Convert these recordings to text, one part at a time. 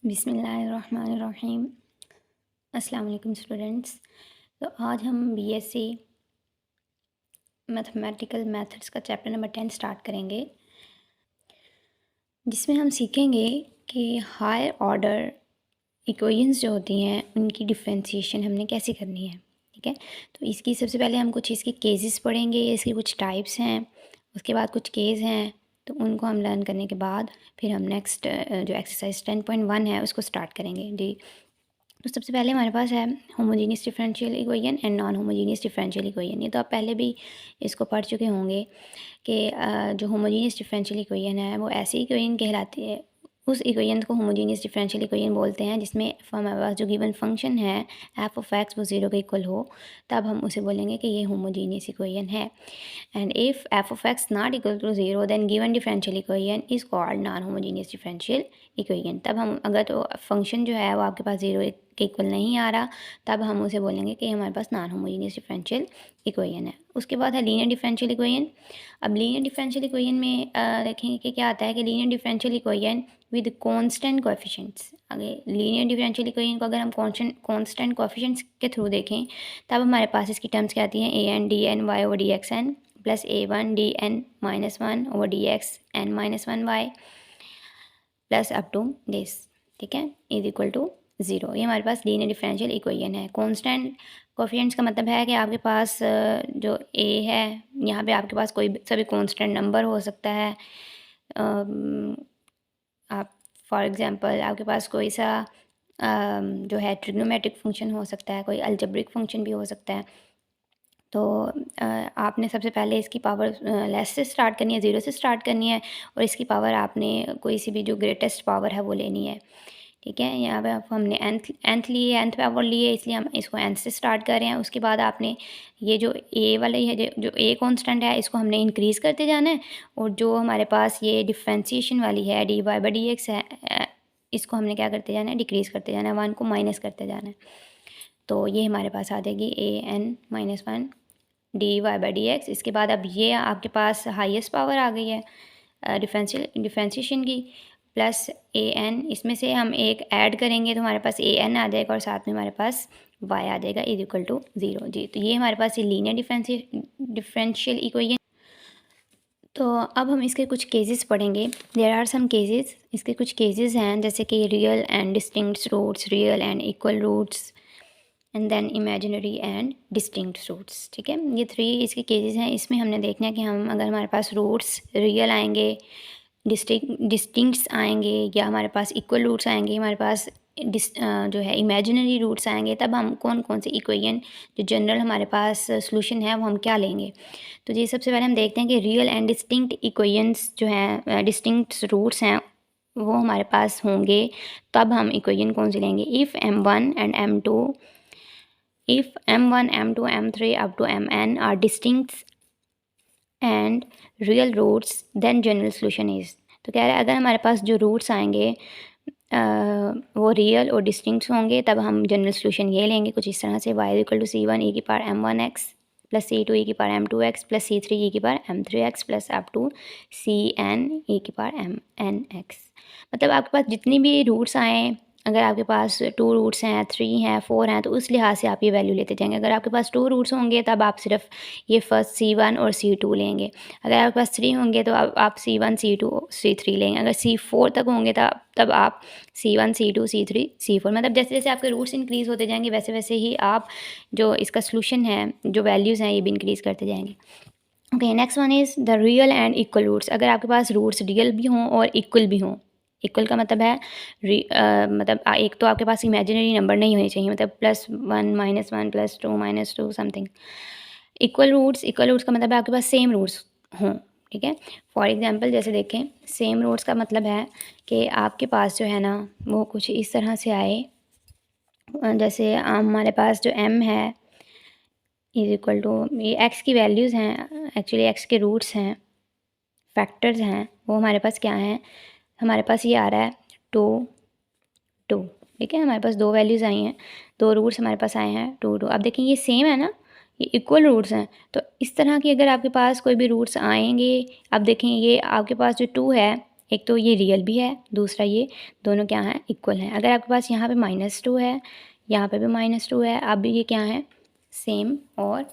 बिस्मिल्लाहिर्रहमानिर्रहीम। अस्सलाम वालेकुम स्टूडेंट्स। तो आज हम बीएससी मैथमेटिकल मेथड्स का चैप्टर नंबर 10 स्टार्ट करेंगे, जिसमें हम सीखेंगे कि हायर ऑर्डर इक्वेशंस जो होती हैं उनकी डिफरेंशिएशन हमने कैसे करनी है। ठीक है, तो इसकी सबसे पहले हम कुछ इसके केसेस पढ़ेंगे, इसके कुछ टाइप्स हैं, उसके बाद कुछ केस हैं, तो उनको हम लर्न करने के बाद फिर हम नेक्स्ट जो एक्सरसाइज 10.1 है उसको स्टार्ट करेंगे जी। तो सबसे पहले हमारे पास है homogeneous differential equation and non homogeneous differential equation. ये तो आप पहले भी इसको पढ़ चुके होंगे कि जो होमोजीनियस डिफरेंशियल इक्वेशन है वो ऐसी इक्वेशन कहलाती है, उस इक्वेशन को होमोजीनियस डिफरेंशियल इक्वेशन बोलते हैं जिसमें हमारे पास जो गिवन फंक्शन है एफ ऑफ एक्स वो ज़ीरो के इक्वल हो, तब हम उसे बोलेंगे कि ये होमोजीनियस इक्वेशन है। And if f of x not equal to zero then given differential equation is called non homogeneous differential equation. तब हम अगर तो फंक्शन जो है वो आपके पास ज़ीरो के इक्वल नहीं आ रहा, तब हम उसे बोलेंगे कि हमारे पास नॉन होमोजीनियस डिफरेंशियल इक्वेशन है। उसके बाद है लीनियर डिफरेंशियल इक्वेशन। अब लीनियर डिफरेंशियल इक्वेशन में देखेंगे कि क्या आता है कि linear differential equation with constant coefficients. अगर लीनियर डिफरेंशियल इक्वेशन को अगर हम कांस्टेंट कोएफिशिएंट्स के थ्रू देखें, तब हमारे पास इसकी टर्म्स क्या आती हैं, a n d n y over d x n plus a one d n minus one over d x n minus one y plus up to this. ठीक है, इज इक्वल टू ज़ीरो। ये हमारे पास linear differential equation है। Constant coefficients का मतलब है कि आपके पास जो ए है, यहाँ पे आपके पास कोई सभी कांस्टेंट नंबर हो सकता है। आप फॉर एग्जांपल आपके पास कोई सा जो है ट्रिग्नोमेट्रिक फंक्शन हो सकता है, कोई अलजेब्रिक फंक्शन भी हो सकता है। तो आपने सबसे पहले इसकी पावर लेस से स्टार्ट करनी है, ज़ीरो से स्टार्ट करनी है, और इसकी पावर आपने कोई सी भी जो ग्रेटेस्ट पावर है वो लेनी है। ठीक है, यहाँ पे हमने nth लिए, nth पावर लिए, इसलिए हम इसको nth से स्टार्ट कर रहे हैं। उसके बाद आपने ये जो a वाला है, जो a कांस्टेंट है, इसको हमने इंक्रीज़ करते जाना है, और जो हमारे पास ये डिफ्रेंसीशन वाली है d y by d x है, इसको हमने क्या करते जाना है, डिक्रीज़ करते जाना है, वन को माइनस करते जाना है। तो ये हमारे पास आ जाएगी a n minus one d y by d x. इसके बाद अब ये आपके पास हाईएस्ट पावर आ गई है डिफ्रेंशिएशन की, प्लस ए एन, इसमें से हम एक ऐड करेंगे तो हमारे पास ए एन आ जाएगा और साथ में हमारे पास वाई आ जाएगा इज इक्वल टू ज़ीरो जी। तो ये हमारे पास ये लीनियर डिफरेंशियल इक्वेशन। तो अब हम इसके कुछ केसेस पढ़ेंगे। देयर आर सम केसेस, इसके कुछ केसेस हैं जैसे कि real and distinct roots, real and equal roots, and then imaginary and distinct roots. ठीक है, ये थ्री इसके केसेस हैं। इसमें हमने देखना है कि हम अगर हमारे पास रूट्स रियल आएंगे, डिस्टिंक्ट्स आएंगे, या हमारे पास इक्वल रूट्स आएंगे, हमारे पास जो है इमेजिनरी रूट्स आएंगे, तब हम कौन कौन से इक्वेशन जो जनरल हमारे पास सोल्यूशन है वो हम क्या लेंगे। तो जी सबसे पहले हम देखते हैं कि रियल एंड डिस्टिंक्ट इक्वेशंस जो हैं, डिस्टिंक्ट रूट्स हैं, वो हमारे पास होंगे, तब हम इक्वेशन कौन सी लेंगे। If m1 and m2, if m1 m2 m3 up to mn are distinct and real roots then general solution is। तो कह रहा है अगर हमारे पास जो रूट्स आएंगे वो रियल और डिस्टिंक्ट होंगे, तब हम जनरल सोल्यूशन ये लेंगे कुछ इस तरह से, y equal to c one e की power m1x plus c two e की power m2x plus c three e की power m3x plus up to c n e की पावर mnx। मतलब आपके पास जितनी भी रूट्स आएँ, अगर आपके पास टू रूट्स हैं, थ्री हैं, फोर हैं, तो उस लिहाज से आप ये वैल्यू लेते जाएंगे। अगर आपके पास टू रूट्स होंगे तब आप सिर्फ ये फर्स्ट C1 और C2 लेंगे। अगर आपके पास थ्री होंगे तो आप C1 C2 C3 लेंगे। अगर C4 तक होंगे तब आप C1 C2 C3 C4, मतलब जैसे जैसे आपके रूट्स इंक्रीज़ होते जाएंगे वैसे वैसे ही आप जो इसका सोल्यूशन है, जो वैल्यूज़ हैं, ये भी इंक्रीज़ करते जाएंगे। Okay, next one is the real and equal roots. अगर आपके पास रूट्स रियल भी हों और इक्वल भी हों, इक्वल का मतलब है मतलब एक तो आपके पास इमेजिनरी नंबर नहीं होने चाहिए, मतलब plus one minus one plus two minus two something. Equal roots का मतलब है आपके पास सेम रूट्स हों। ठीक है, फॉर एग्जांपल जैसे देखें, सेम रूट्स का मतलब है कि आपके पास जो है ना वो कुछ इस तरह से आए, जैसे हमारे पास जो m है इज इक्वल टू, ये x की वैल्यूज़ हैं, एक्चुअली x के रूट्स हैं, फैक्टर्स हैं, वो हमारे पास क्या हैं, हमारे पास ये आ रहा है टू टू। ठीक है, हमारे पास दो वैल्यूज़ आई हैं, दो रूट्स हमारे पास आए हैं टू टू। अब देखें ये सेम है ना, ये इक्वल रूट्स हैं, तो इस तरह की अगर आपके पास कोई भी रूट्स आएंगे, अब देखें ये आपके पास जो टू है एक तो ये रियल भी है, दूसरा ये दोनों क्या हैं, इक्वल हैं। अगर आपके पास यहाँ पे -2 है, यहाँ पे भी -2 है, अब ये क्या है, सेम और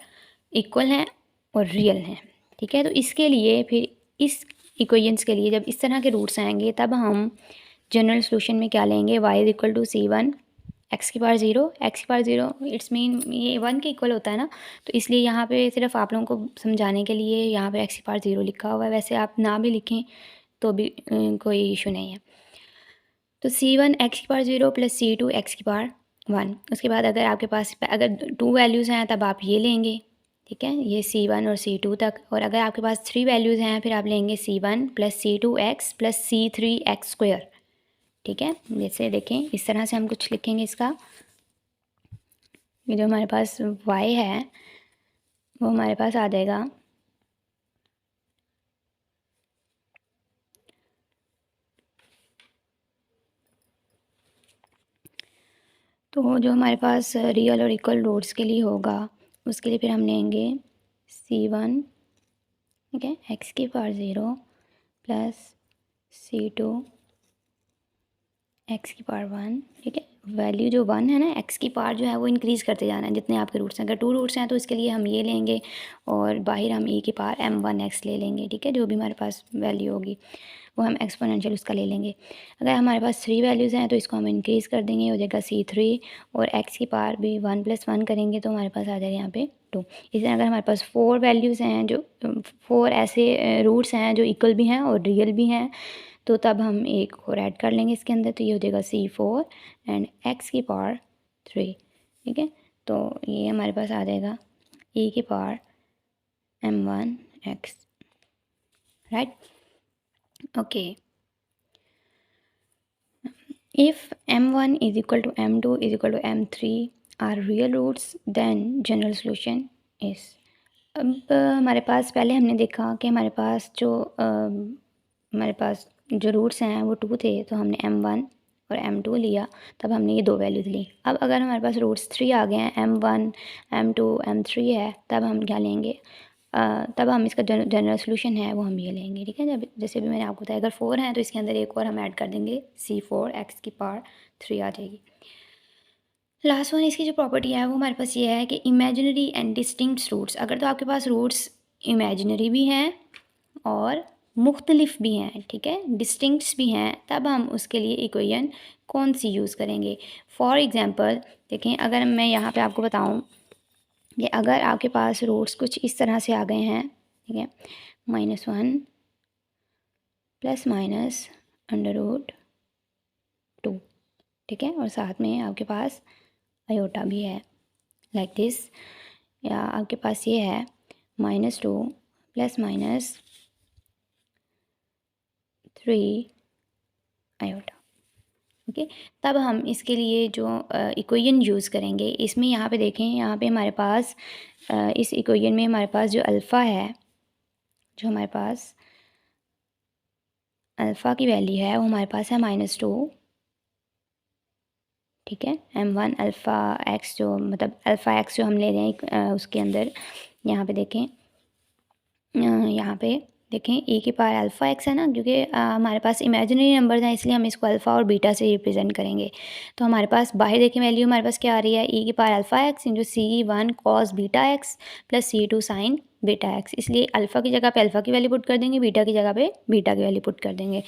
इक्वल हैं और रियल हैं, ठीक है। तो इसके लिए फिर इस इक्वेशंस के लिए जब इस तरह के रूट्स आएंगे तब हम जनरल सोल्यूशन में क्या लेंगे, y=c1 x⁻0 x⁻0 it's mean ये 1 के इक्वल होता है ना, तो इसलिए यहाँ पे सिर्फ आप लोगों को समझाने के लिए यहाँ पे x⁻0 लिखा हुआ है। वैसे आप ना भी लिखें तो भी कोई इशू नहीं है। तो c1 x⁻0 plus c2 x⁻1। उसके बाद अगर आपके पास अगर 2 वैल्यूज़ हैं तब आप ये लेंगे, ठीक है, ये c1 और c2 तक। और अगर आपके पास 3 वैल्यूज़ हैं फिर आप लेंगे c1 plus c2x plus c3x², ठीक है। जैसे देखें इस तरह से हम कुछ लिखेंगे इसका, ये जो हमारे पास y है वो हमारे पास आ जाएगा तो जो हमारे पास रियल और इक्वल रूट्स के लिए होगा उसके लिए फिर हम लेंगे c1, ठीक है, x⁻0 प्लस c2 x⁻1, ठीक है। वैल्यू जो 1 है ना, x⁻ जो है वो इंक्रीज़ करते जाना है जितने आपके रूट्स हैं। अगर 2 रूट्स हैं तो इसके लिए हम ये लेंगे और बाहर हम e⁻m1x ले लेंगे, ठीक है। जो भी हमारे पास वैल्यू होगी वो हम एक्सपोनेंशियल उसका ले लेंगे। अगर हमारे पास 3 वैल्यूज़ हैं तो इसको हम इंक्रीज़ कर देंगे, हो जाएगा c3 और x⁻ भी 1 + 1 करेंगे तो हमारे पास आ जाएगा यहाँ पे 2। इसी तरह अगर हमारे पास 4 वैल्यूज़ हैं, जो 4 ऐसे रूट्स हैं जो इक्वल भी हैं और रियल भी हैं, तो तब हम एक और ऐड कर लेंगे इसके अंदर, तो ये हो जाएगा c4 एंड x⁻3, ठीक है। तो ये हमारे पास आ जाएगा e⁻m1x, right, okay. If m1 = m2 = m3 are real roots then general solution is. अब हमारे पास पहले हमने देखा कि हमारे पास जो रूट्स हैं वो 2 थे, तो हमने m1 और m2 लिया, तब हमने ये 2 वैल्यूज़ ली। अब अगर हमारे पास रूट्स 3 आ गए हैं, m1 m2 m3 है, तब हम क्या लेंगे, तब हम इसका जनरल सोल्यूशन है वो हम ये लेंगे, ठीक है। जब जैसे भी मैंने आपको बताया अगर 4 हैं तो इसके अंदर एक और हम ऐड कर देंगे c4 x⁻3 आ जाएगी। लास्ट वन इसकी जो प्रॉपर्टी है वो हमारे पास ये है कि इमेजिनरी एंड डिस्टिंक्ट रूट्स। अगर तो आपके पास रूट्स इमेजिनरी भी हैं और मुख्तलिफ भी हैं, ठीक है, डिस्टिंक्ट्स भी हैं, तब हम उसके लिए इक्वेशन कौन सी यूज़ करेंगे। फॉर एग्ज़ाम्पल देखें, अगर मैं यहाँ पे आपको बताऊँ कि अगर आपके पास रूट्स कुछ इस तरह से आ गए हैं, ठीक है, -1 ± √2, ठीक है, और साथ में आपके पास आयोटा भी है लाइक दिस, या आपके पास ये है -2 ±3 आयोटा, ओके। तब हम इसके लिए जो इक्वेशन यूज़ करेंगे, इसमें यहाँ पे देखें, यहाँ पे हमारे पास इस इक्वेशन में हमारे पास जो अल्फ़ा है, जो हमारे पास अल्फ़ा की वैल्यू है वो हमारे पास है -2, ठीक है। m1 अल्फ़ा x, जो मतलब अल्फ़ा x जो हम ले रहे हैं उसके अंदर यहाँ पे देखें, यहाँ पे देखें e⁻α x है ना, क्योंकि हमारे पास इमेजिनरी नंबर्स हैं इसलिए हम इसको अल्फ़ा और बीटा से रिप्रेजेंट करेंगे। तो हमारे पास बाहर देखें वैल्यू हमारे पास क्या आ रही है, e⁻α x into c1 cos βx plus c2 sin βx। इसलिए अल्फ़ा की जगह पे अल्फ़ा की वैल्यू पुट कर देंगे, बीटा की जगह पे बीटा की वैल्यू पुट कर देंगे।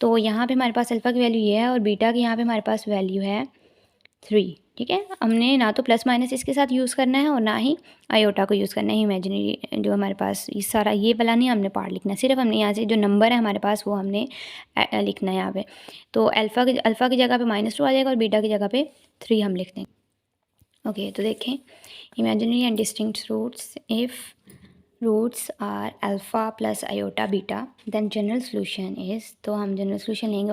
तो यहाँ पे हमारे पास अल्फ़ा की वैल्यू ये है और बीटा की यहाँ पे हमारे पास वैल्यू है 3, ठीक है। हमने ना तो प्लस माइनस इसके साथ यूज़ करना है और ना ही आयोटा को यूज़ करना है। इमेजिनरी जो हमारे पास ये सारा ये वाला नहीं हमने पार्ट लिखना है, सिर्फ हमने यहाँ से जो नंबर है हमारे पास वो हमने लिखना है यहाँ पे। तो अल्फ़ा की जगह पे -2 आ जाएगा और बीटा की जगह पे 3 हम लिख देंगे, ओके। तो देखें, imaginary and distinct roots, if roots are alpha plus iota beta then general solution is, तो हम जनरल सोल्यूशन लेंगे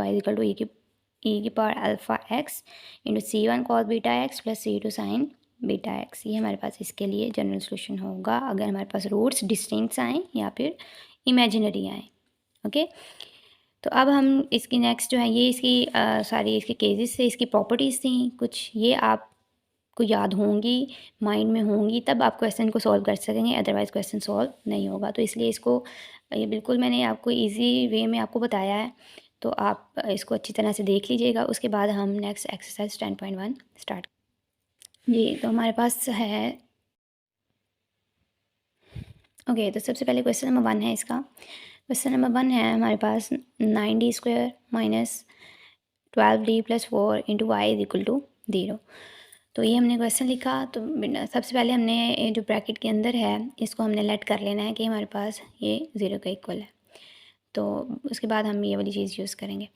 y e⁻α x into c1 cos βx plus c2 sin βx। ये हमारे पास इसके लिए जनरल सोल्यूशन होगा अगर हमारे पास रूट्स डिस्टिंक्ट आएँ या फिर इमेजिनरी आएँ, ओके। तो अब हम इसकी नेक्स्ट जो है ये इसकी सारी इसके केसेस से इसकी प्रॉपर्टीज़ थी कुछ, ये आपको याद होंगी, माइंड में होंगी, तब आप क्वेश्चन को सॉल्व कर सकेंगे, अदरवाइज़ क्वेश्चन सॉल्व नहीं होगा। तो इसलिए इसको ये बिल्कुल मैंने आपको ईजी वे में आपको बताया है, तो आप इसको अच्छी तरह से देख लीजिएगा। उसके बाद हम नेक्स्ट एक्सरसाइज 10.1 स्टार्ट। जी, तो हमारे पास है, ओके, तो सबसे पहले क्वेश्चन नंबर 1 है इसका। क्वेश्चन नंबर 1 है हमारे पास 9d² minus 12d plus 4 into y is equal to 0। तो ये हमने क्वेश्चन लिखा, तो सबसे पहले हमने ये जो ब्रैकेट के अंदर है इसको हमने लेट कर लेना है कि हमारे पास ये 0 का इक्वल है। तो उसके बाद हम ये वाली चीज़ यूज़ करेंगे।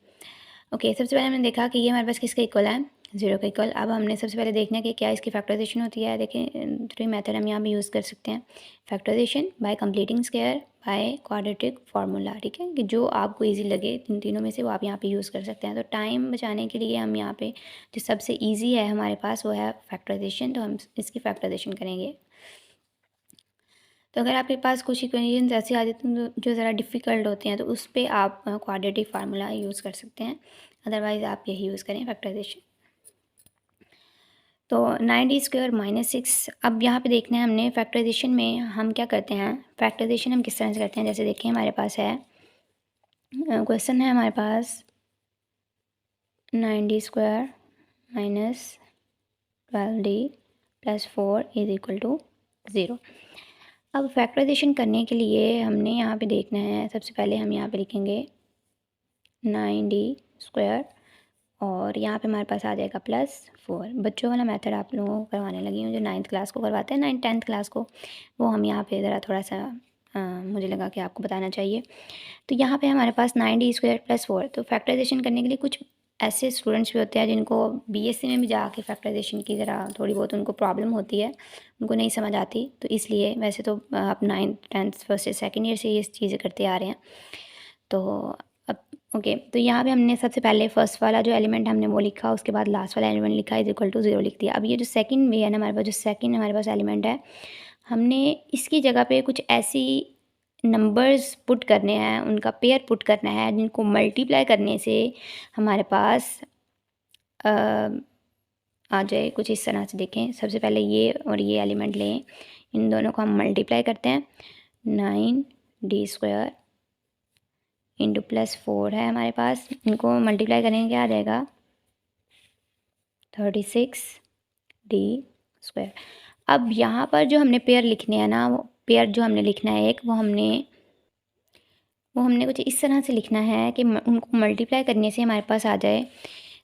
ओके, सबसे पहले हमने देखा कि ये हमारे पास किसका इक्वल है, 0 का इक्वल। अब हमने सबसे पहले देखना है कि क्या इसकी फैक्टराइजेशन होती है। देखें, 3 मेथड हम यहाँ भी यूज़ कर सकते हैं। Factorization by completing square by quadratic formula, ठीक है, कि जो आपको इजी लगे इन तीनों में से वो आप यहाँ पे यूज़ कर सकते हैं। तो टाइम बचाने के लिए हम यहाँ पे जो सबसे ईजी है हमारे पास वो है फैक्टराइजेशन, तो हम इसकी फैक्टराइजेशन करेंगे। तो अगर आपके पास कुछ इक्वेशंस ऐसी आ जाती हैं जो ज़रा डिफ़िकल्ट होते हैं तो उस पर आप क्वाड्रेटिक फार्मूला यूज़ कर सकते हैं, अदरवाइज़ आप यही यूज़ करें फैक्टराइजेशन। तो 9d² माइनस 6, अब यहाँ पे देखना है हमने फैक्टराइजेशन में हम क्या करते हैं। फैक्टराइजेशन हम किस तरह से करते हैं, जैसे देखिए हमारे पास है क्वेश्चन है हमारे पास 9d² minus 12d plus 4 is equal to 0। अब फैक्टराइजेशन करने के लिए हमने यहाँ पे देखना है, सबसे पहले हम यहाँ पे लिखेंगे 9d² और यहाँ पे हमारे पास आ जाएगा प्लस 4। बच्चों वाला मेथड आप लोगों को करवाने लगी हूँ, जो 9th क्लास को करवाते हैं, 10th क्लास को, वो हम यहाँ पे ज़रा थोड़ा सा मुझे लगा कि आपको बताना चाहिए। तो यहाँ पे हमारे पास 9d² प्लस 4। तो फैक्टराइजेशन करने के लिए कुछ ऐसे स्टूडेंट्स भी होते हैं जिनको बीएससी में भी जाके फैक्टराइजेशन की ज़रा थोड़ी बहुत उनको प्रॉब्लम होती है, उनको नहीं समझ आती। तो इसलिए वैसे तो आप 9th 10th फर्स्ट या सेकेंड ईयर से ये चीज़ें करते आ रहे हैं। तो अब ओके, तो यहाँ पे हमने सबसे पहले फर्स्ट वाला जो एलिमेंट हमने वो लिखा, उसके बाद लास्ट वाला एलिमेंट लिखा इज इक्वल टू 0 लिख दिया। अब ये जो सेकंड वे है ना हमारे पास, जो सेकंड हमारे पास एलिमेंट है, हमने इसकी जगह पे कुछ ऐसी नंबर्स पुट करने हैं, उनका पेयर पुट करना है जिनको मल्टीप्लाई करने से हमारे पास आ जाए कुछ इस तरह से। देखें, सबसे पहले ये और ये एलिमेंट लें, इन दोनों को हम मल्टीप्लाई करते हैं। 9d² इंटू प्लस 4 है हमारे पास, इनको मल्टीप्लाई करेंगे क्या आ जाएगा 36d²। अब यहाँ पर जो हमने पेयर लिखने हैं ना, वो पेयर जो हमने लिखना है एक, वो हमने कुछ इस तरह से लिखना है कि उनको मल्टीप्लाई करने से हमारे पास आ जाए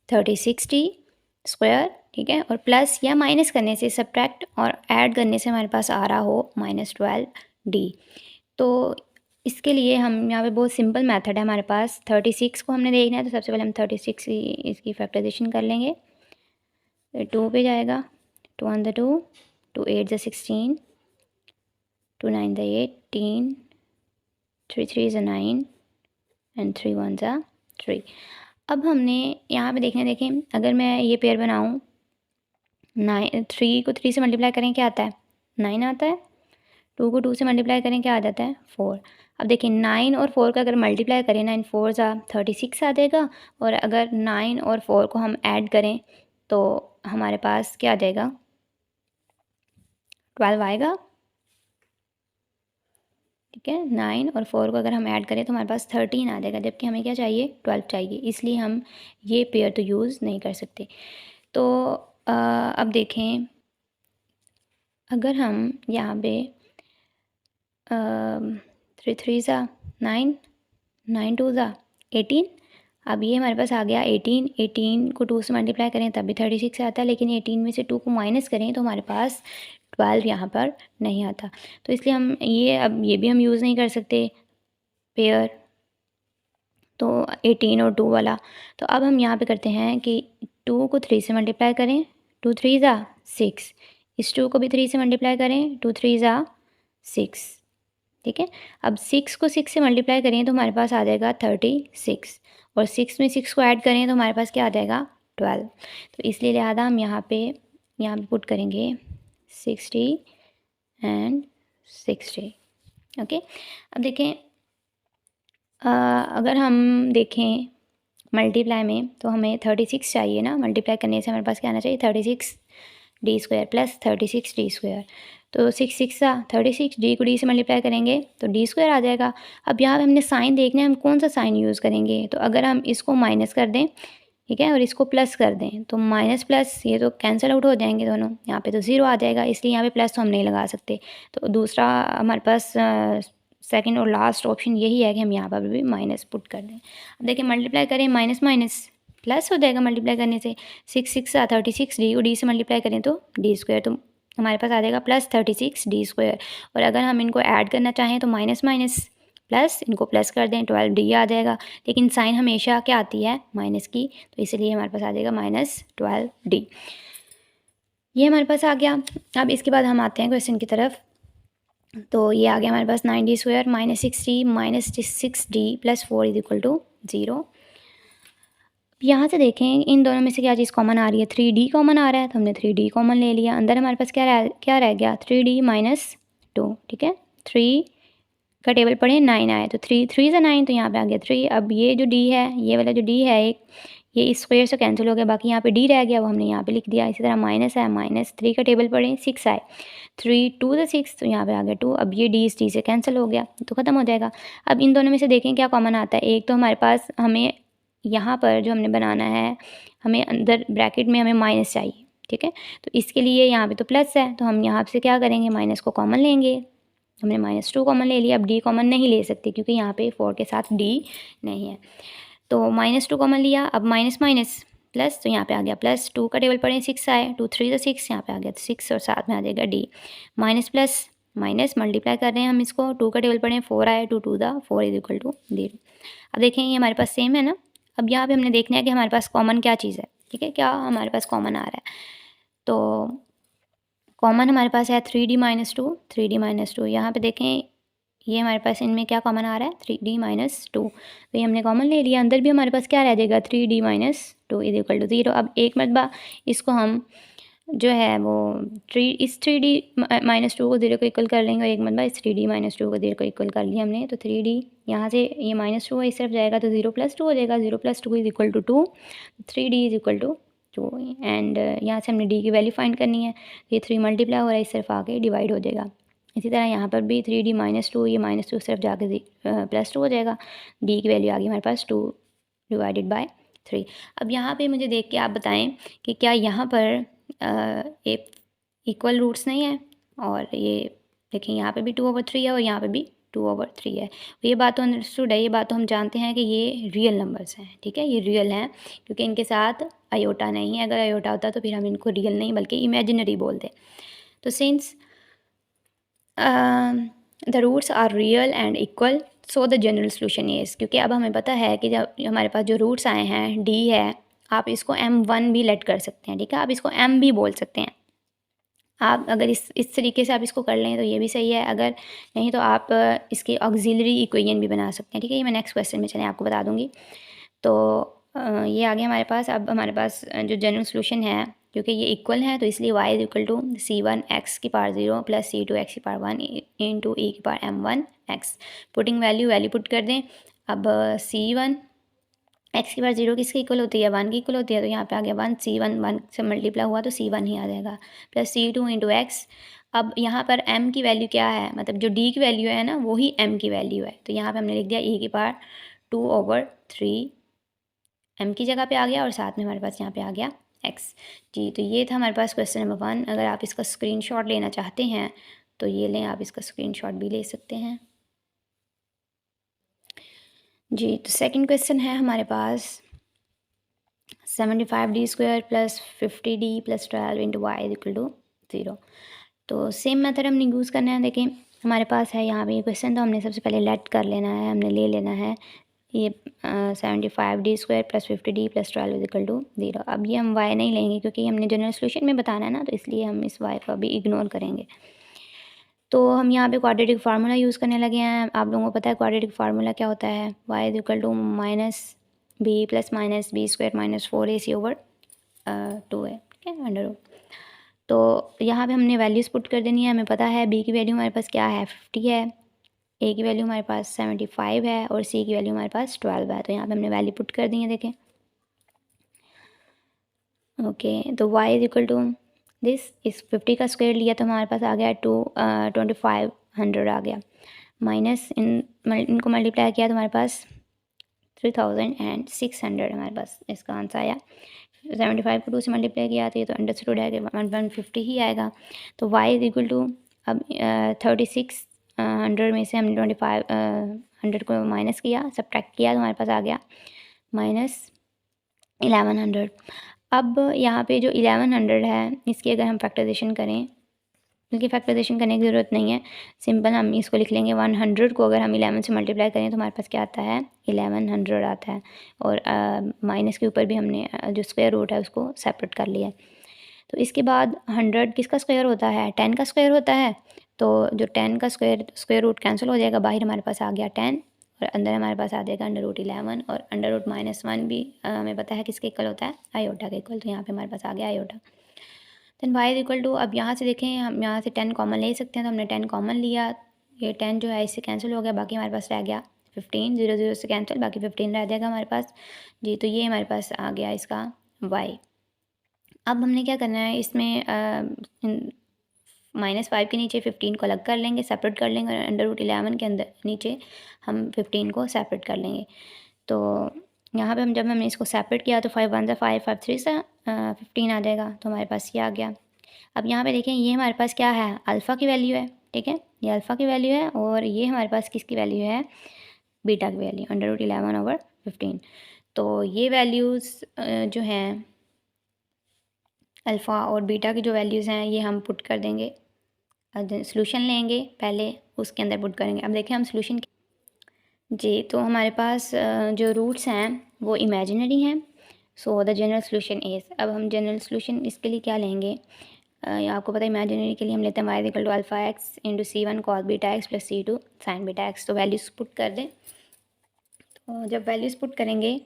36d², ठीक है, और प्लस या माइनस करने से, सब्ट्रैक्ट और ऐड करने से हमारे पास आ रहा हो -12d। तो इसके लिए हम यहाँ पे बहुत सिंपल मेथड है हमारे पास। 36 को हमने देखना है, तो सबसे पहले हम 36 की इसकी फैक्टराइजेशन कर लेंगे। 2 पे जाएगा, 2 1 × 2, 2 8 × 16, 2 9 × 18, 3 3 × 9 एंड 3 1 × 3। अब हमने यहाँ पे देखें, अगर मैं ये पेयर बनाऊँ, 3 को 3 से मल्टीप्लाई करें क्या आता है 9 आता है, 2 को 2 से मल्टीप्लाई करें क्या आ जाता है 4। अब देखिए 9 और 4 का अगर मल्टीप्लाई करें, 9 4 ज़ा 36 आ जाएगा, और अगर 9 और 4 को हम ऐड करें तो हमारे पास क्या आ जाएगा 12 आएगा, ठीक है। 9 और 4 को अगर हम ऐड करें तो हमारे पास 13 आ जाएगा, जबकि हमें क्या चाहिए 12 चाहिए, इसलिए हम ये पेयर तो यूज़ नहीं कर सकते। तो अब देखें, अगर हम यहाँ पे 3 3 ज़ा 9, 9 2 ज़ा 18, अब ये हमारे पास आ गया 18। 18 को 2 से मल्टीप्लाई करें तब भी 36 आता है, लेकिन 18 में से 2 को माइनस करें तो हमारे पास 12 यहाँ पर नहीं आता। तो इसलिए हम अब ये भी हम यूज़ नहीं कर सकते पेयर, तो 18 और 2 वाला। तो अब हम यहाँ पे करते हैं कि 2 को 3 से मल्टीप्लाई करें, 2 3 ज़ा 6, इस 2 को भी 3 से मल्टीप्लाई करें, 2 3 ज़ा 6, ठीक है। अब 6 को 6 से मल्टीप्लाई करें तो हमारे पास आ जाएगा 36, और 6 में 6 को ऐड करें तो हमारे पास क्या आ जाएगा 12। तो इसलिए लिहाजा हम यहाँ पे पुट करेंगे 60 एंड 60, ओके। अब देखें, अगर हम देखें मल्टीप्लाई में, तो हमें 36 चाहिए ना, मल्टीप्लाई करने से हमारे पास क्या आना चाहिए 36, D square plus 36 D square. तो 6 6 36, डी को डी से मल्टीप्लाई करेंगे तो डी स्क्वायर आ जाएगा। अब यहाँ पे हमने साइन देखना है, हम कौन सा साइन यूज़ करेंगे। तो अगर हम इसको माइनस कर दें, ठीक है, और इसको प्लस कर दें तो माइनस प्लस ये तो कैंसिल आउट हो जाएंगे दोनों, यहाँ पे तो ज़ीरो आ जाएगा, इसलिए यहाँ पे प्लस तो हम नहीं लगा सकते। तो दूसरा हमारे पास सेकंड और लास्ट ऑप्शन यही है कि हम यहाँ पर भी माइनस पुट कर दें। अब देखिए मल्टीप्लाई करें, माइनस माइनस प्लस हो जाएगा मल्टीप्लाई करने से। 6 6 36, डी को डी से मल्टीप्लाई करें तो डी स्क्वायर, तो हमारे पास आ जाएगा प्लस 36 डी स्क्वायर। और अगर हम इनको ऐड करना चाहें तो माइनस माइनस प्लस, इनको प्लस कर दें 12 डी आ जाएगा। लेकिन साइन हमेशा क्या आती है, माइनस की, तो इसलिए हमारे पास आ जाएगा माइनस 12 डी। ये हमारे पास आ गया। अब इसके बाद हम आते हैं क्वेश्चन की तरफ। तो ये आ गया हमारे पास 9 d square minus 6 minus 6 d plus 4 is equal to 0। यहाँ से देखें इन दोनों में से क्या चीज़ कॉमन आ रही है, 3D कॉमन आ रहा है, तो हमने 3D कॉमन ले लिया। अंदर हमारे पास क्या रह गया, 3D माइनस 2, ठीक है। 3 का टेबल पढ़े 9 आए, तो 3 3 से 9, तो यहाँ पे आ गया 3। अब ये जो D है, ये वाला जो D है एक, ये इस स्क्वायर से कैंसिल हो गया, बाकी यहाँ पे D रह गया, वो हमने यहाँ पे लिख दिया। इसी तरह माइनस है, माइनस 3 का टेबल पढ़े 6 आए, 3 2 से 6, तो यहाँ पे आ गया 2। अब ये D इस D से कैंसिल हो गया तो ख़त्म हो जाएगा। अब इन दोनों में से देखें क्या कॉमन आता है। एक तो हमारे पास हमें यहाँ पर जो हमने बनाना है, हमें अंदर ब्रैकेट में हमें माइनस चाहिए, ठीक है। तो इसके लिए यहाँ पे तो प्लस है, तो हम यहाँ से क्या करेंगे, माइनस को कॉमन लेंगे। हमने -2 कॉमन ले लिया। अब D कॉमन नहीं ले सकते क्योंकि यहाँ पे 4 के साथ D नहीं है, तो -2 कॉमन लिया। अब माइनस माइनस प्लस, तो यहाँ पे आ गया प्लस, 2 का टेबल पढ़े 6 आए, 2 3 से 6, यहाँ पे आ गया 6 और साथ में आ जाएगा D। Minus plus minus multiply कर रहे हैं हम इसको, 2 का टेबल पढ़े 4 आए, 2 2 4 इज इक्वल टू 0। अब देखें ये हमारे पास सेम है ना। अब यहाँ पे हमने देखना है कि हमारे पास कॉमन क्या चीज़ है, ठीक है, क्या हमारे पास कॉमन आ रहा है। तो कॉमन हमारे पास है 3D माइनस 2, 3D माइनस 2। यहाँ पे देखें ये हमारे पास इनमें क्या कॉमन आ रहा है, 3D माइनस 2, तो ये हमने कॉमन ले लिया। अंदर भी हमारे पास क्या रह जाएगा, 3D minus 2 is equal to 0। अब एक मरतबा इसको हम जो है वो इस 3D माइनस 2 को 0 को इक्वल कर लेंगे, और एक मरतबा इस 3D माइनस 2 को 0 को इक्वल कर लिया हमने। तो 3D यहाँ से ये -2 इस तरफ जाएगा तो 0 + 2 हो जाएगा, 0 + 2 is equal to 2, 3D is equal to 2। And यहाँ से हमने D की वैल्यू फाइंड करनी है, ये 3 मल्टीप्लाई हो रहा है, इस तरफ आके डिवाइड हो जाएगा। इसी तरह यहाँ पर भी 3D -2, ये -2 इस तरफ जाके +2 हो जाएगा। D की वैल्यू आ गई हमारे पास 2 डिवाइडेड बाय 3। अब यहाँ पे मुझे देख के आप बताएं कि क्या यहाँ पर एक इक्वल रूट्स नहीं है। और ये देखें यहाँ पे भी 2/3 है और यहाँ पे भी 2/3 है। ये बात तो अंडरस्टूड है, ये बात तो हम जानते हैं कि ये रियल नंबर्स हैं, ठीक है, ये रियल हैं क्योंकि इनके साथ आयोटा नहीं है। अगर आयोटा होता तो फिर हम इनको रियल नहीं बल्कि इमेजिनरी बोलते। तो since the roots are real and equal, so the general solution is, क्योंकि अब हमें पता है कि जब हमारे पास जो रूट्स आए हैं D है, आप इसको M1 भी लेट कर सकते हैं, ठीक है, आप इसको M भी बोल सकते हैं। आप अगर इस तरीके से आप इसको कर लें तो ये भी सही है, अगर नहीं तो आप इसकी ऑक्सिलरी इक्वेशन भी बना सकते हैं, ठीक है। ये मैं नेक्स्ट क्वेश्चन में चलें आपको बता दूँगी। तो ये आ गया हमारे पास। अब हमारे पास जो जनरल सोल्यूशन है, क्योंकि ये इक्वल है तो इसलिए y is equal to C1 x की पावर 0 प्लस C2 x की पावर 1 इंटू e की power m1 x। Putting value put कर दें। अब C1 x की पावर 0 किसके इक्वल होती है, 1 की इक्वल होती है, तो यहाँ पे आ गया 1, C1 1 से मल्टीप्लाई हुआ तो C1 ही आ जाएगा, प्लस C2 इंटू एक्स। अब यहाँ पर m की वैल्यू क्या है, मतलब जो d की वैल्यू है ना वही m की वैल्यू है, तो यहाँ पे हमने लिख दिया e की पावर 2/3 m की जगह पे आ गया और साथ में हमारे पास यहाँ पे आ गया x। जी, तो ये था हमारे पास क्वेश्चन नंबर 1। अगर आप इसका स्क्रीनशॉट लेना चाहते हैं तो ये लें, आप इसका स्क्रीनशॉट भी ले सकते हैं। जी, तो सेकंड क्वेश्चन है हमारे पास 75D square plus 50D plus 12 into y is equal to 0। तो सेम मेथड हमने यूज़ करना है। देखें हमारे पास है यहाँ पे ये क्वेश्चन, तो हमने सबसे पहले लेट कर लेना है, हमने ले लेना है ये 75D square plus 50D plus 12 is equal to 0। अब ये हम y नहीं लेंगे क्योंकि हमने जनरल सोल्यूशन में बताना है ना, तो इसलिए हम इस y को अभी इग्नोर करेंगे। तो हम यहाँ पे क्वाड्रेटिक फार्मूला यूज़ करने लगे हैं। आप लोगों को पता है क्वाड्रेटिक फार्मूला क्या होता है, y is equal to -b plus -b square minus 4ac/2 है, ठीक है, अंडर रूट। तो यहाँ पे हमने वैल्यूज़ पुट कर देनी है। हमें पता है b की वैल्यू हमारे पास क्या है, 50 है, a की वैल्यू हमारे पास 75 है और c की वैल्यू हमारे पास 12 है। तो यहाँ पे हमने वैल्यू पुट कर दी है, देखें। ओके, तो y is equal to this इस 50 का स्क्वायर लिया तो हमारे पास आ गया 2500 आ गया, माइनस इनको मल्टीप्लाई किया तो हमारे पास 3600 हमारे पास इसका आंसर आया। 75 को 2 से मल्टीप्लाई किया तो ये तो अंडर रूट आएगा 150 ही आएगा। तो y इज इक्वल टू अब 3600 में से हमने 2500 को माइनस किया, सब्ट्रैक्ट किया तो हमारे पास आ गया -1100। अब यहाँ पे जो 1100 है इसकी अगर हम फैक्टराइजेशन करें, इसकी फैक्टराइजेशन करने की ज़रूरत नहीं है, सिंपल हम इसको लिख लेंगे 100 को अगर हम 11 से मल्टीप्लाई करें तो हमारे पास क्या आता है 1100 आता है। और माइनस के ऊपर भी हमने जो स्क्वायर रूट है उसको सेपरेट कर लिया है। तो इसके बाद 100 किसका स्क्वायर होता है 10 का स्क्वायर होता है। तो जो 10 का स्क्वायर रूट कैंसिल हो जाएगा, बाहर हमारे पास आ गया 10 और अंदर हमारे पास आ जाएगा √11 और √-1 भी हमें पता है किसके इक्वल होता है आयोटा के इक्वल। तो यहाँ पे हमारे पास आ गया iota. Then y is equal to, अब यहाँ से देखें हम यहाँ से 10 कॉमन ले सकते हैं तो हमने 10 कॉमन लिया, ये 10 जो है इससे कैंसिल हो गया, बाकी हमारे पास रह गया 15, 0 0 से कैंसिल, बाकी 15 रह जाएगा हमारे पास जी। तो ये हमारे पास आ गया इसका y। अब हमने क्या करना है इसमें -5 के नीचे 15 को अलग कर लेंगे, सेपरेट कर लेंगे और √11 के अंदर नीचे हम 15 को सेपरेट कर लेंगे। तो यहाँ पे जब हमने इसको सेपरेट किया तो 5 1 सा 5, 5 3 सा 15 आ जाएगा। तो हमारे पास ये आ गया। अब यहाँ पे देखें ये हमारे पास क्या है अल्फ़ा की वैल्यू है, ठीक है, ये अल्फ़ा की वैल्यू है और ये हमारे पास किसकी वैल्यू है बीटा की वैल्यू √11/15। तो ये वैल्यूज़ जो हैं अल्फ़ा और बीटा की जो वैल्यूज़ हैं ये हम पुट कर देंगे, सोल्यूशन लेंगे पहले उसके अंदर पुट करेंगे। अब देखें हम सोल्यूशन जी, तो हमारे पास जो रूट्स हैं वो इमेजिनरी हैं। सो द जनरल सोल्यूशन इज़, अब हम जनरल सोल्यूशन इसके लिए क्या लेंगे, आपको पता है इमेजिनरी के लिए हम लेते हैं y equal to alpha x into C1 cos beta x plus C2 sin beta x. तो वैल्यूज़ पुट कर दें। तो जब वैल्यूज़ पुट करेंगे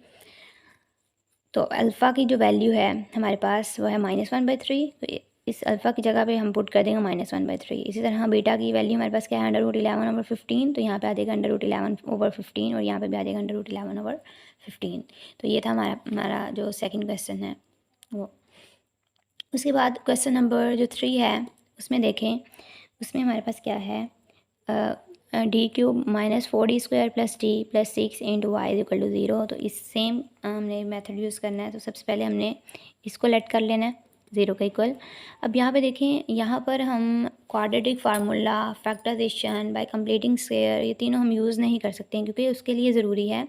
तो अल्फ़ा की जो वैल्यू है हमारे पास वो है -1/3। तो इस अल्फ़ा की जगह पे हम पुट कर देंगे -1/3। इसी तरह बीटा की वैल्यू हमारे पास क्या है √11/15। तो यहाँ पे आ जाएगा √11/15 और यहाँ पे भी आ जाएगा √11/15। तो ये था हमारा जो सेकंड क्वेश्चन है वो। उसके बाद क्वेश्चन नंबर जो 3 है उसमें देखें, उसमें हमारे पास क्या है d³ -4d² + d + 6 × y = 0। तो इस सेम हमने मेथड यूज़ करना है। तो सबसे पहले हमने इसको लेट कर लेना है 0 का इक्वल। अब यहाँ पे देखें, यहाँ पर हम quadratic formula, factorization by completing square, ये तीनों हम यूज़ नहीं कर सकते हैं क्योंकि उसके लिए ज़रूरी है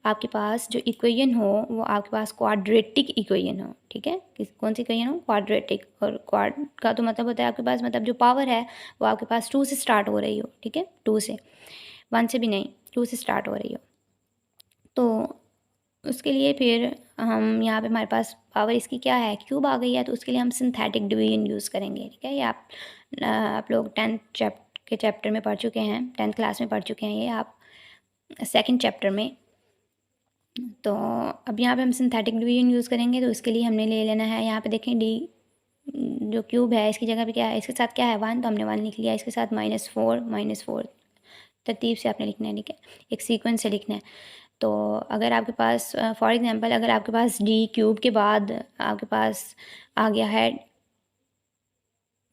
आपके पास जो इक्वेशन हो वो आपके पास क्वाड्रेटिक इक्वेशन हो, ठीक है। कौन सी इक्वेशन हो क्वाड्रेटिक, और क्वाड का तो मतलब होता है आपके पास मतलब जो पावर है वो आपके पास 2 से स्टार्ट हो रही हो, ठीक है, 2 से, 1 से भी नहीं, 2 से स्टार्ट हो रही हो। तो उसके लिए फिर हम यहाँ पे हमारे पास पावर इसकी क्या है क्यूब आ गई है, तो उसके लिए हम सिंथेटिक डिवीजन यूज़ करेंगे, ठीक है। ये आप लोग 10th के चैप्टर में पढ़ चुके हैं, 10th क्लास में पढ़ चुके हैं, ये आप सेकंड चैप्टर में। तो अब यहाँ पे हम सिंथेटिक डिवीजन यूज़ करेंगे। तो इसके लिए हमने ले लेना है, यहाँ पे देखें डी जो क्यूब है इसकी जगह पे क्या है, इसके साथ क्या है 1, तो हमने 1 लिख लिया, इसके साथ -4 तरतीब से आपने लिखना है, ठीक है, एक सीक्वेंस से लिखना है। तो अगर आपके पास फॉर एग्जांपल अगर आपके पास d³ के बाद आपके पास आ गया है